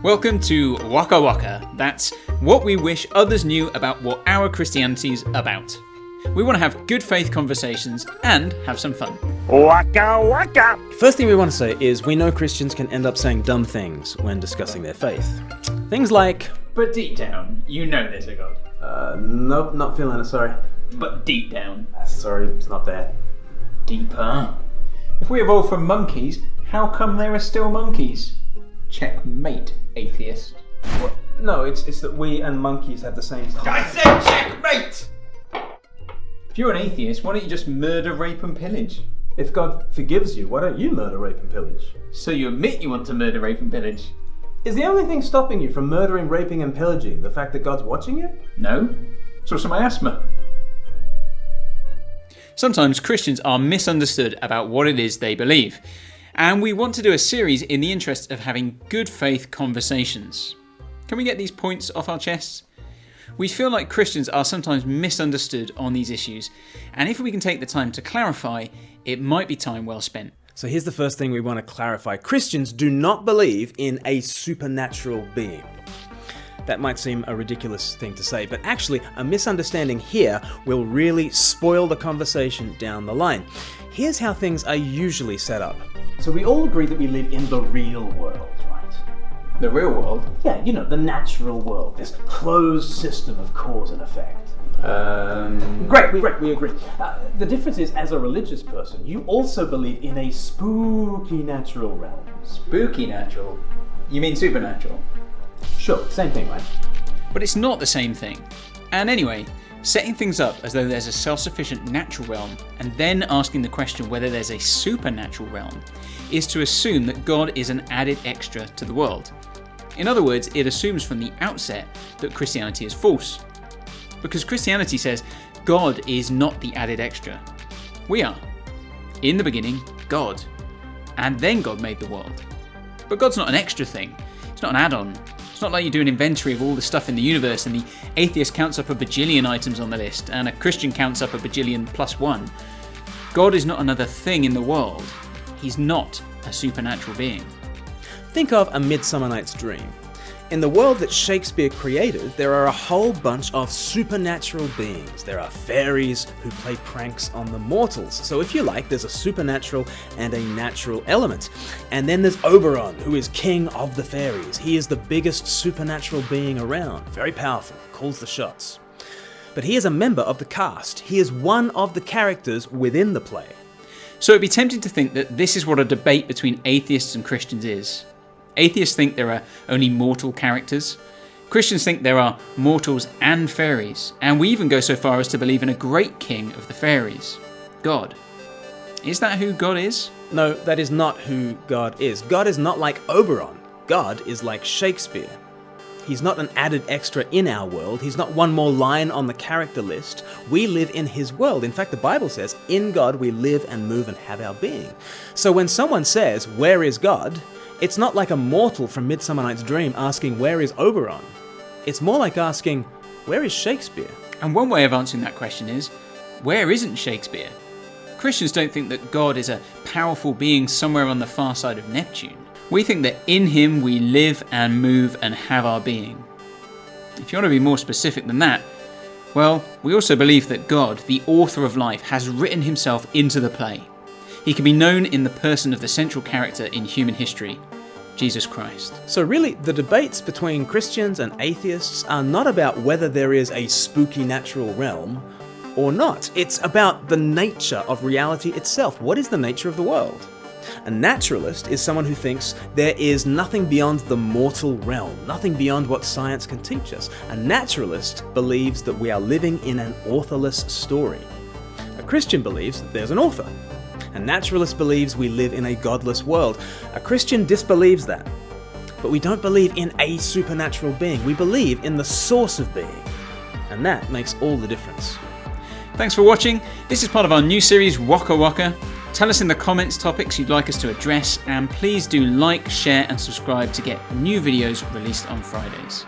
Welcome to WOKAWOCA. That's what we wish others knew about what our Christianity's about. We want to have good faith conversations and have some fun. WOKAWOCA! First thing we want to say is we know Christians can end up saying dumb things when discussing their faith. Things like... But deep down, you know there's a God. Nope, not feeling it, sorry. But deep down. Sorry, it's not there. Deeper. If we evolved from monkeys, how come there are still monkeys? Checkmate, atheist. What? No, it's that we and monkeys have the same... I said checkmate! If you're an atheist, why don't you just murder, rape and pillage? If God forgives you, why don't you murder, rape and pillage? So you admit you want to murder, rape and pillage? Is the only thing stopping you from murdering, raping and pillaging the fact that God's watching you? No. It's also my asthma. Sometimes Christians are misunderstood about what it is they believe. And we want to do a series in the interest of having good faith conversations. Can we get these points off our chests? We feel like Christians are sometimes misunderstood on these issues, and if we can take the time to clarify, it might be time well spent. So here's the first thing we want to clarify. Christians do not believe in a supernatural being. That might seem a ridiculous thing to say, but actually a misunderstanding here will really spoil the conversation down the line. Here's how things are usually set up. So we all agree that we live in the real world, right? The real world? Yeah, you know, the natural world, this closed system of cause and effect. Great, we agree. The difference is, as a religious person, you also believe in a spooky natural realm. Spooky natural? You mean supernatural? Sure, same thing, right? But it's not the same thing. And anyway, setting things up as though there's a self-sufficient natural realm and then asking the question whether there's a supernatural realm is to assume that God is an added extra to the world. In other words, it assumes from the outset that Christianity is false. Because Christianity says God is not the added extra. We are. In the beginning, God. And then God made the world. But God's not an extra thing. It's not an add-on. It's not like you do an inventory of all the stuff in the universe and the atheist counts up a bajillion items on the list and a Christian counts up a bajillion plus one. God is not another thing in the world. He's not a supernatural being. Think of A Midsummer Night's Dream. In the world that Shakespeare created, there are a whole bunch of supernatural beings. There are fairies who play pranks on the mortals. So if you like, there's a supernatural and a natural element. And then there's Oberon, who is king of the fairies. He is the biggest supernatural being around. Very powerful, calls the shots. But he is a member of the cast. He is one of the characters within the play. So it'd be tempting to think that this is what a debate between atheists and Christians is. Atheists think there are only mortal characters. Christians think there are mortals and fairies. And we even go so far as to believe in a great king of the fairies, God. Is that who God is? No, that is not who God is. God is not like Oberon. God is like Shakespeare. He's not an added extra in our world. He's not one more line on the character list. We live in his world. In fact, the Bible says, in God we live and move and have our being. So when someone says, where is God? It's not like a mortal from Midsummer Night's Dream asking, where is Oberon? It's more like asking, where is Shakespeare? And one way of answering that question is, where isn't Shakespeare? Christians don't think that God is a powerful being somewhere on the far side of Neptune. We think that in him we live and move and have our being. If you want to be more specific than that, well, we also believe that God, the author of life, has written himself into the play. He can be known in the person of the central character in human history, Jesus Christ. So really, the debates between Christians and atheists are not about whether there is a spooky natural realm or not. It's about the nature of reality itself. What is the nature of the world? A naturalist is someone who thinks there is nothing beyond the mortal realm, nothing beyond what science can teach us. A naturalist believes that we are living in an authorless story. A Christian believes that there's an author. A naturalist believes we live in a godless world. A Christian disbelieves that. But we don't believe in a supernatural being. We believe in the source of being. And that makes all the difference. Thanks for watching. This is part of our new series, WOKAWOCA. Tell us in the comments topics you'd like us to address, and please do like, share and subscribe to get new videos released on Fridays.